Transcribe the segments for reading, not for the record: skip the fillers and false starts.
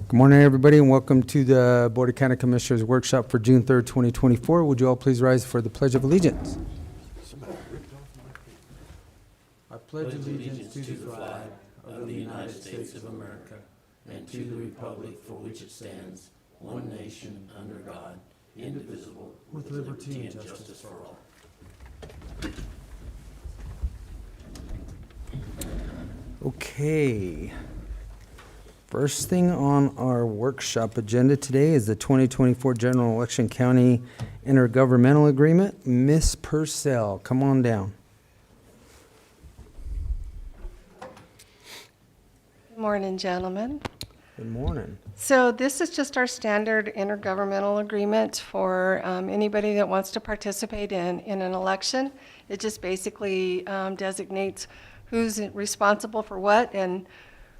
Good morning, everybody, and welcome to the Board of County Commissioners Workshop for June 3rd, 2024. Would you all please rise for the Pledge of Allegiance? I pledge allegiance to the flag of the United States of America and to the republic for which it stands, one nation, under God, indivisible, with liberty and justice for all. Okay. First thing on our workshop agenda today is the 2024 General Election County Intergovernmental Agreement. Miss Percell, come on down. Good morning, gentlemen. Good morning. So this is just our standard intergovernmental agreement for anybody that wants to participate in an election. It just basically designates who's responsible for what and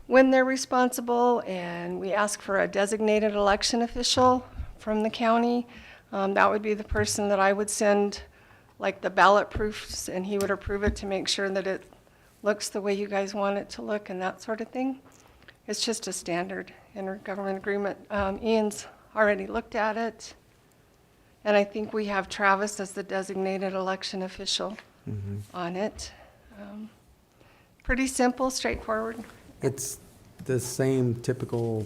when they're responsible, and we ask for a designated election official from the county. That would be the person that I would send like the ballot proofs, and he would approve it to make sure that it looks the way you guys want it to look and that sort of thing. It's just a standard intergovernment agreement. Ian's already looked at it, and I think we have Travis as the designated election official on it. Pretty simple, straightforward. It's the same typical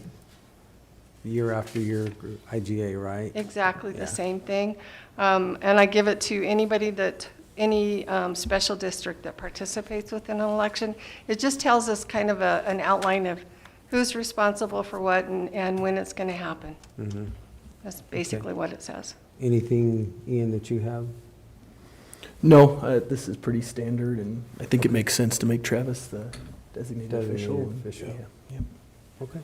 year after year IGA, right? Exactly Yeah. the same thing. And I give it to anybody that, any special district that participates within an election. It just tells us kind of an outline of who's responsible for what and when it's going to happen. That's basically what it says. Anything, Ian, that you have? No, this is pretty standard, and I think it makes sense to make Travis the designated official. Yeah. Okay.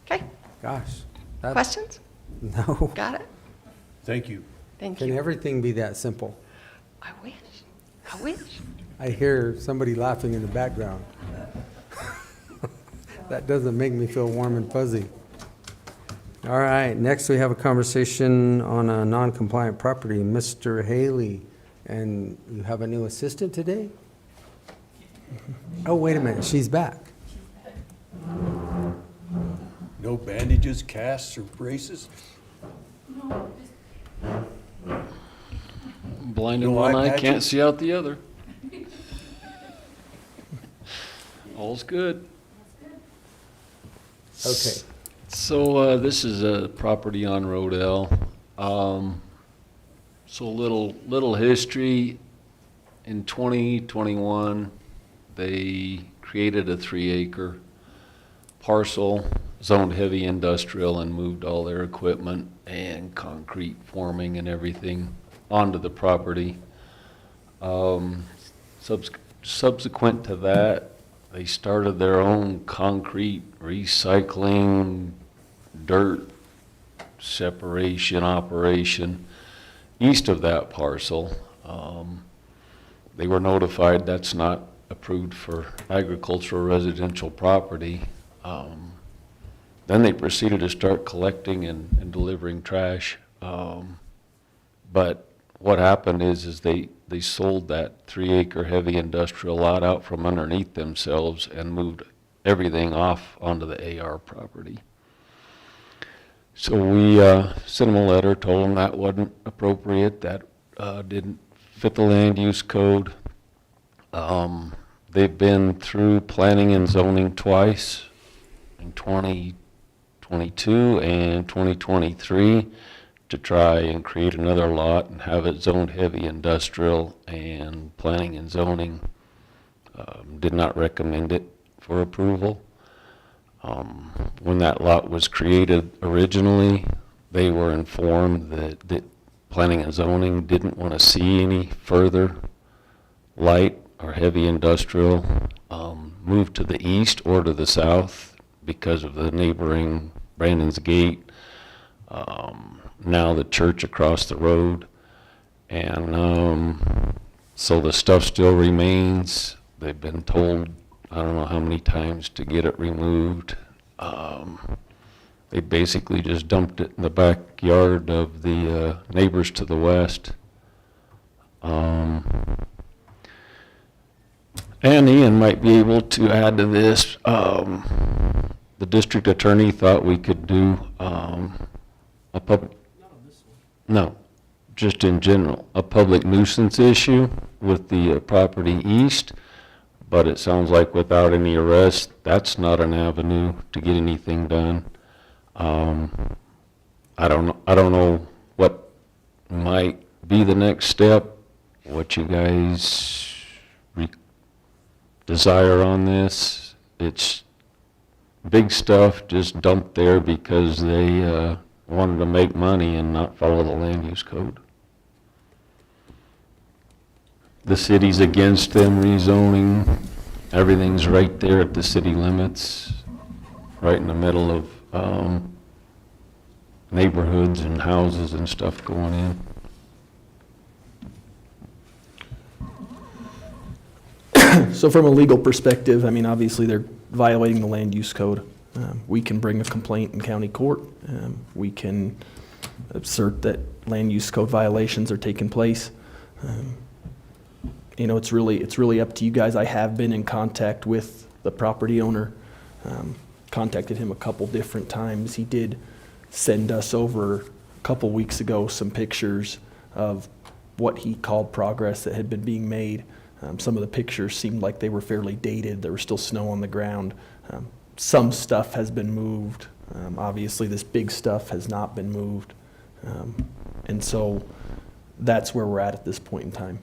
Okay, Gosh. questions? No. Got it? Thank you. Thank Can you. everything be that simple? I wish. I wish. I hear somebody laughing in the background. That doesn't make me feel warm and fuzzy. All right, next we have a conversation on a non-compliant property. Mr. Haley, and you have a new assistant today? Oh, wait a minute, she's back. No bandages, casts, or braces? Blind in No one eye eye, patches? can't see out the other. All's good. Okay. So this is a property on Rodell. So little history. In 2021, they created a 3-acre parcel, zoned heavy industrial, and moved all their equipment and concrete forming and everything onto the property. Subsequent to that, they started their own concrete recycling, dirt separation operation east of that parcel. They were notified that's not approved for agricultural residential property. Then they proceeded to start collecting and delivering trash. But what happened is they sold that 3-acre heavy industrial lot out from underneath themselves and moved everything off onto the AR property. So we sent them a letter, told them that wasn't appropriate, that didn't fit the land use code. They've been through planning and zoning twice in 2022 and 2023 to try and create another lot and have it zoned heavy industrial, and planning and zoning did not recommend it for approval. When that lot was created originally, they were informed that planning and zoning didn't want to see any further light or heavy industrial move to the east or to the south because of the neighboring Brandon's Gate, now the church across the road. And so the stuff still remains. They've been told, I don't know how many times, to get it removed. They basically just dumped it in the backyard of the neighbors to the west. And Ian might be able to add to this. the district attorney thought we could do a no, just in general, a public nuisance issue with the property east, but it sounds like without any arrest, that's not an avenue to get anything done. I don't know what might be the next step, what you guys desire on this. It's big stuff just dumped there because they wanted to make money and not follow the land use code. The city's against them rezoning. Everything's right there at the city limits, right in the middle of neighborhoods and houses and stuff going in. So from a legal perspective, I mean, obviously they're violating the land use code. We can bring a complaint in county court. We can assert that land use code violations are taking place. You know, it's really up to you guys. I have been in contact with the property owner, contacted him a couple different times. He did send us over a couple weeks ago some pictures of what he called progress that had been being made. Some of the pictures seemed like they were fairly dated. There was still snow on the ground. Some stuff has been moved. Obviously, this big stuff has not been moved. And so that's where we're at this point in time.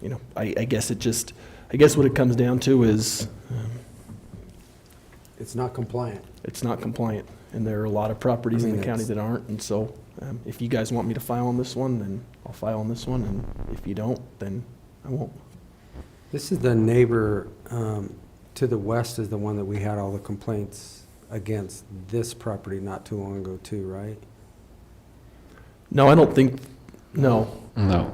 You know, I guess what it comes down to is It's not compliant. it's not compliant. And there are a lot of properties in the county that aren't. And so if you guys want me to file on this one, then I'll file on this one. And if you don't, then I won't. This is the neighbor to the west is the one that we had all the complaints against this property not too long ago too, right? No, I don't think, no. No,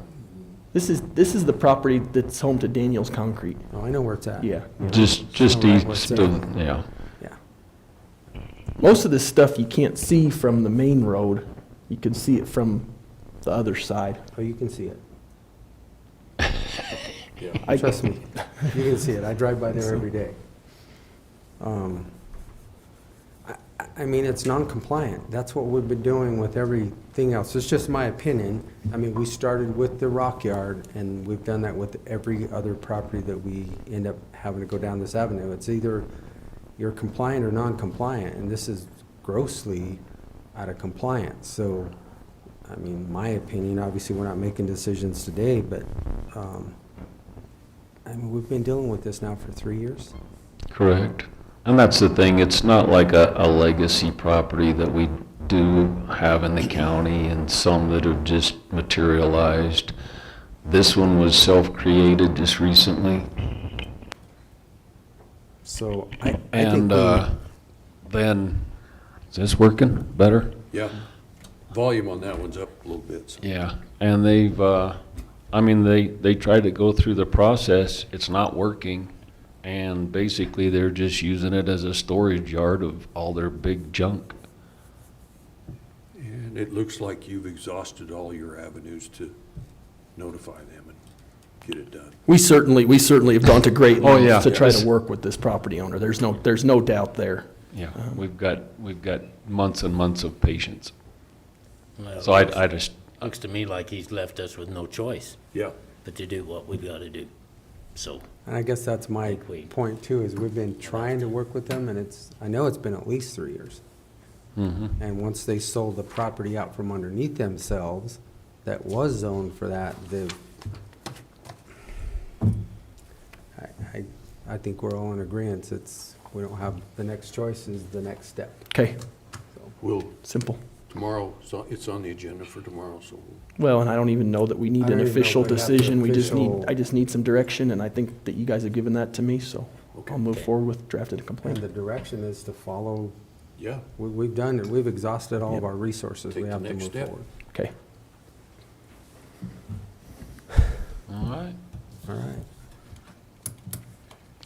This is the property that's home to Daniel's Concrete. Oh, I know where it's at. Yeah. just Alright, east what's of, yeah. Yeah. Most of this stuff you can't see from the main road. You can see it from the other side. Oh, you can see it. I- Trust me, you can see it. I drive by there every day. I mean, it's non-compliant. That's what we've been doing with everything else. It's just my opinion. I mean, we started with the Rock Yard, and we've done that with every other property that we end up having to go down this avenue. It's either you're compliant or non-compliant, and this is grossly out of compliance. So, I mean, my opinion, obviously, we're not making decisions today, but, I mean, we've been dealing with this now for 3 years. Correct. And that's the thing, it's not like a legacy property that we do have in the county and some that have just materialized. This one was self-created just recently. So I think And then, is this working better? Yeah. Volume on that one's up a little bit. So. Yeah, and they've, I mean, they tried to go through the process, it's not working. And basically, they're just using it as a storage yard of all their big junk. And it looks like you've exhausted all your avenues to notify them and get it done. We certainly have gone to great Oh, yeah. lengths to try Yes. to work with this property owner. There's no doubt there. Yeah, we've got months and months of patience. Well, So I just, looks to me like he's left us with no choice Yeah. but to do what we've got to do. So, And I guess that's my point too, is we've been trying to work with them, and I know it's been at least 3 years. And once they sold the property out from underneath themselves, that was zoned for that, I think we're all in agreement. We don't have, the next choice is the next step. Okay, We'll, simple. tomorrow, so it's on the agenda for tomorrow, so Well, and I don't even know that we need I don't an even know official if we have decision. the I just need some direction, and I think that you guys have given that to me, so Okay. I'll move forward with drafting a And complaint. the direction is to follow, yeah. we've done it, we've exhausted all of Yep. our resources. Take We the have to next move step. forward. Okay. all right, All right.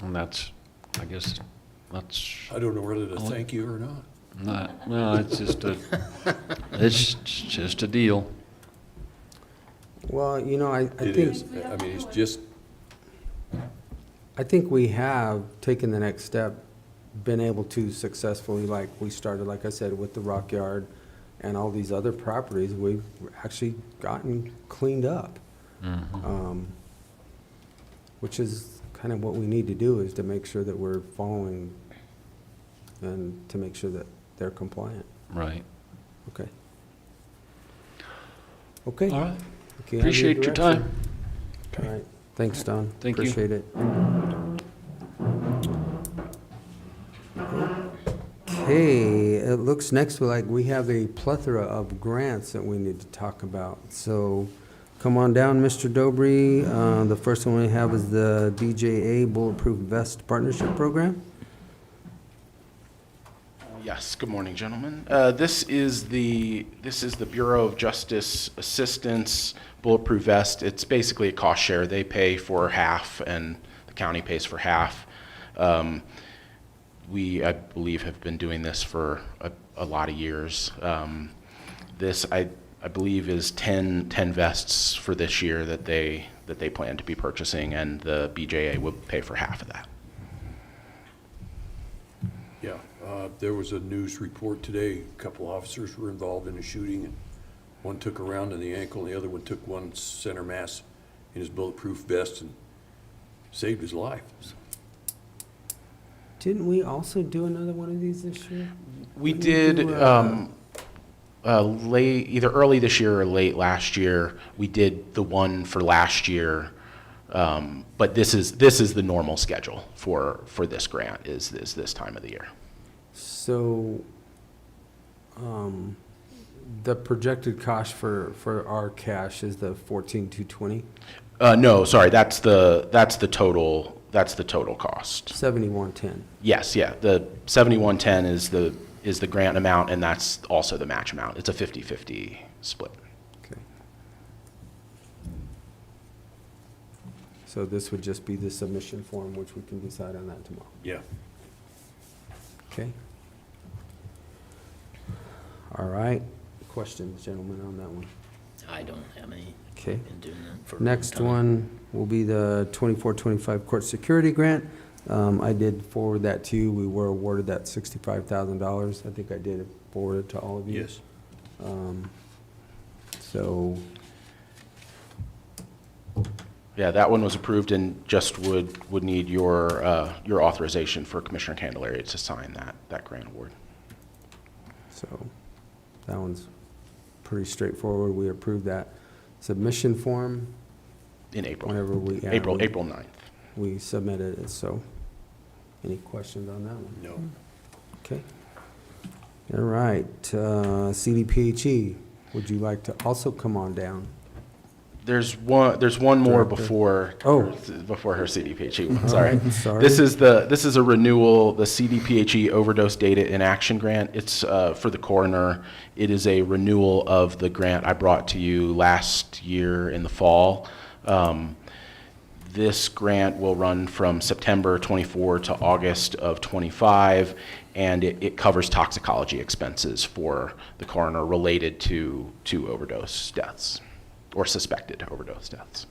and that's, I guess, that's I don't know whether to thank you or not. not, no, it's just a deal. Well, you know, I It think. is. I mean, it's just, I think we have taken the next step been able to successfully, like we started, like I said, with the Rock Yard and all these other properties, we've actually gotten cleaned up. Which is kind of what we need to do, is to make sure that we're following and to make sure that they're compliant. Right. Okay. Okay. All right. Okay, I have Appreciate your direction. time. All right. Thanks, Don. Thank you. Appreciate it. Okay, it looks next like we have a plethora of grants that we need to talk about. So come on down, Mr. Dobry. The first one we have is the BJA Bulletproof Vest Partnership Program. Yes, good morning, gentlemen. This is the Bureau of Justice Assistance Bulletproof Vest. It's basically a cost share. They pay for half and the county pays for half. We, I believe, have been doing this for a lot of years. This, I believe, is 10 vests for this year that they plan to be purchasing, and the BJA will pay for half of that. Yeah, there was a news report today, a couple officers were involved in a shooting, and one took a round in the ankle, and the other one took one center mass in his bulletproof vest and saved his life. Didn't we also do another one of these this year? We Didn't we did, do, late, either early this year or late last year. We did the one for last year, but this is the normal schedule for this grant. Is this time of the year? So, the projected cost for our cash is the 14,220, No, sorry, that's the total. That's the total cost. 7110. Yes, yeah. The 7110 is the grant amount, and that's also the match amount. It's a 50-50 split. Okay. So this would just be the submission form, which we can decide on that tomorrow. Yeah. Okay. All right. Questions, gentlemen, on that one? I don't have any. Okay. Been doing that for a Next long time. one will be the 24-25 court security grant. I did forward that to you. We were awarded that $65,000. I think I did forward it to all of you. Yes. So, Yeah, that one was approved, and just would need your authorization for Commissioner Candelaria to sign that grant award. so that one's pretty straightforward. We approved that submission form In April. whenever we. yeah, April we- 9th. We submitted it, so any questions on that one? No. Okay. All right, CDPHE, would you like to also come on down? There's one more Director. before her CDPHE one. All Sorry. right, sorry. This is a renewal, the CDPHE Overdose Data in Action Grant. It's for the coroner. It is a renewal of the grant I brought to you last year in the fall. This grant will run from September 24 to August of 25, and it covers toxicology expenses for the coroner related to overdose deaths or suspected overdose deaths.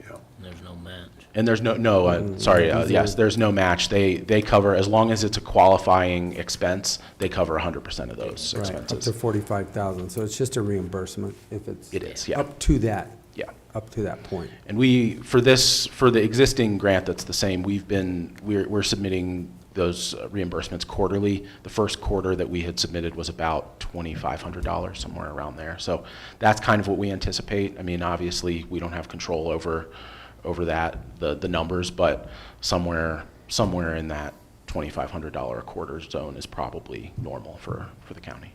Yeah. There's no match. And there's these are- there's no match. They cover, as long as it's a qualifying expense, they cover 100% of those Right, up expenses. to 45,000, so it's just a reimbursement if it's. It is, yeah. Up to that, Yeah. up to that point. And for the existing grant that's the same, we're submitting those reimbursements quarterly. The first quarter that we had submitted was about $2,500, somewhere around there. So that's kind of what we anticipate. I mean, obviously, we don't have control over that, the numbers, but somewhere in that $2,500 a quarter zone is probably normal for the county.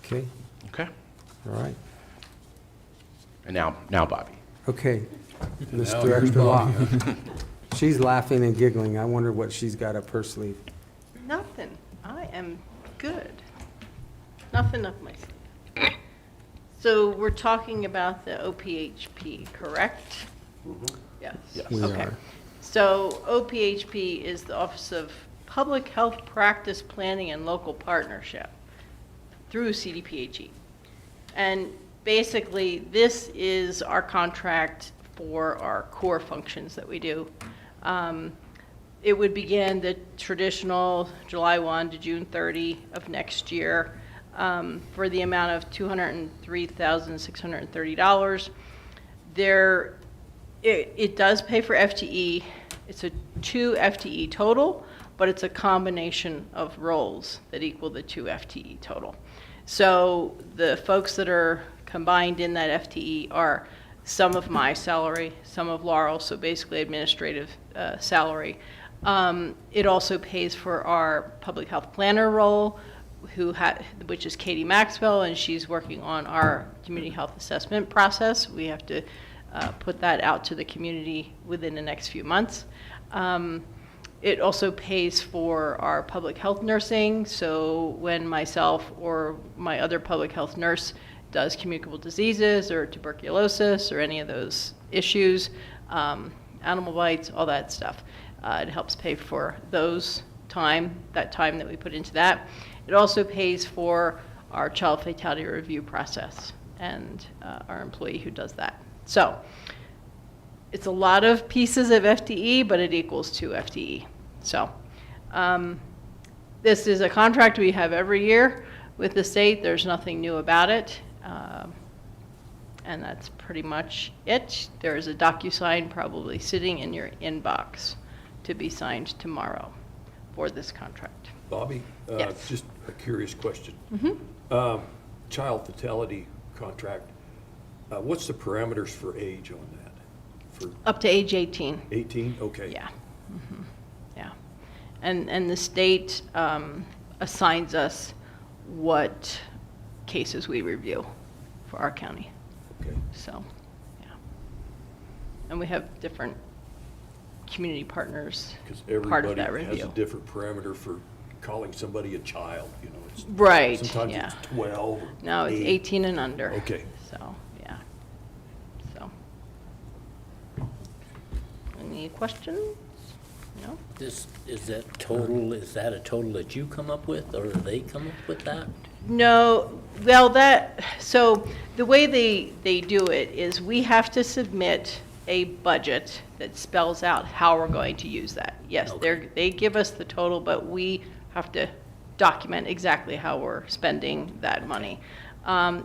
Okay, Okay? all right. And now Bobby. Okay, Ms. now you're Director Lock. Bobby, She's laughing and giggling. I wonder what she's got up her sleeve. Nothing. I am good. Nothing up my sleeve. So we're talking about the OPHP, correct? Yes. Yes. We Okay. are. So OPHP is the Office of Public Health Practice Planning and Local Partnership through CDPHE. And basically, this is our contract for our core functions that we do. It would begin the traditional July 1 to June 30 of next year for the amount of $203,630. It does pay for FTE. It's a 2 FTE total, but it's a combination of roles that equal the 2 FTE total. So the folks that are combined in that FTE are some of my salary, some of Laurel, so basically administrative salary. It also pays for our public health planner role, which is Katie Maxwell, and she's working on our community health assessment process. We have to put that out to the community within the next few months. It also pays for our public health nursing, so when myself or my other public health nurse does communicable diseases or tuberculosis or any of those issues, animal bites, all that stuff, it helps pay for that time that we put into that. It also pays for our child fatality review process and our employee who does that. So it's a lot of pieces of FTE, but it equals 2 FTE. So this is a contract we have every year with the state. There's nothing new about it. And that's pretty much it. There is a DocuSign probably sitting in your inbox to be signed tomorrow for this contract. Bobby, Yes. just a curious question. Child fatality contract, what's the parameters for age on that? For Up to age 18. 18? Okay. Yeah. Yeah. And the state assigns us what cases we review for our county. Okay. So, yeah. And we have different community partners Because part of everybody that has a review. different parameter for calling somebody a child, It's, Right, sometimes yeah. it's 12 or No, it's 8. 18 and under. Okay. So, yeah. So. Any questions? No? Is that a total that you come up with, or they come up with that? No, well, so the way they do it is we have to submit a budget that spells out how we're going to use that. Yes, Okay. they give us the total, but we have to document exactly how we're spending that money.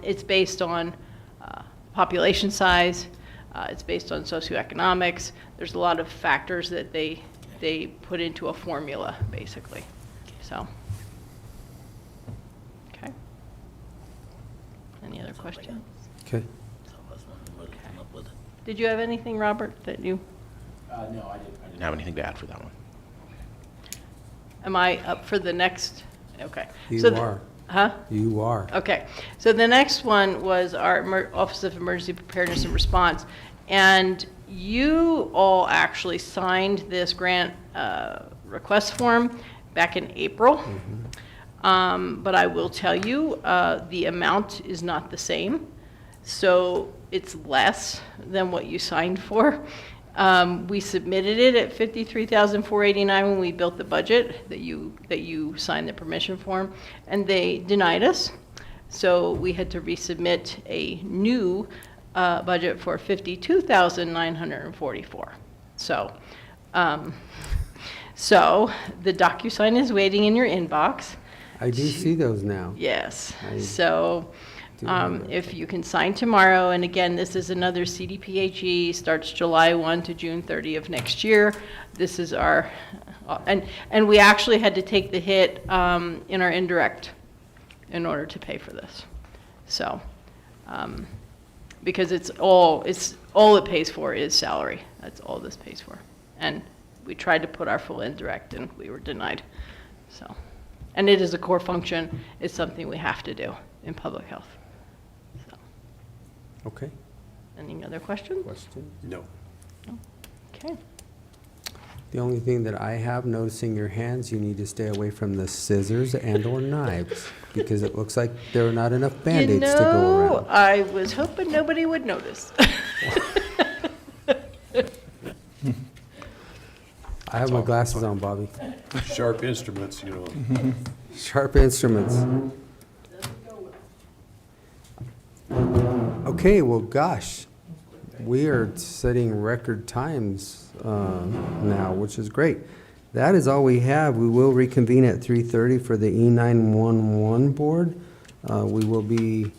It's based on population size, it's based on socioeconomics. There's a lot of factors that they put into a formula, basically, so. Okay. Any other questions? Okay. So I was wondering where they come up with it. Did you have anything, Robert, that you, No, I didn't have anything to add for that one. am I up for the next? Okay. You So are. Huh? You are. Okay, so the next one was our Office of Emergency Preparedness and Response. And you all actually signed this grant request form back in April. But I will tell you, the amount is not the same. So it's less than what you signed for. We submitted it at $53,489 when we built the budget that you signed the permission form, and they denied us. So we had to resubmit a new budget for $52,944. So the DocuSign is waiting in your inbox. I do see those now. Yes. I So do know that. if you can sign tomorrow, and again, this is another CDPHE, starts July 1 to June 30 of next year. This is our, and we actually had to take the hit in our indirect in order to pay for this. So, because it's all it pays for is salary. That's all this pays for. And we tried to put our full indirect and we were denied. So, and it is a core function. It's something we have to do in public health. So, Okay. any other questions? Question? No. Okay. The only thing that I have, noticing your hands, you need to stay away from the scissors and/or knives, because it looks like there are not enough Band-Aids to go around. I was hoping nobody would notice. I have my glasses on, Bobby. Sharp instruments, Sharp instruments. Okay, well, gosh, We are setting record times now, which is great. That is all we have. We will reconvene at 3:30 for the E911 board. We will be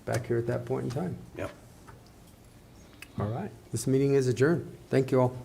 back here at that point in time. Yep. All right. This meeting is adjourned. Thank you all.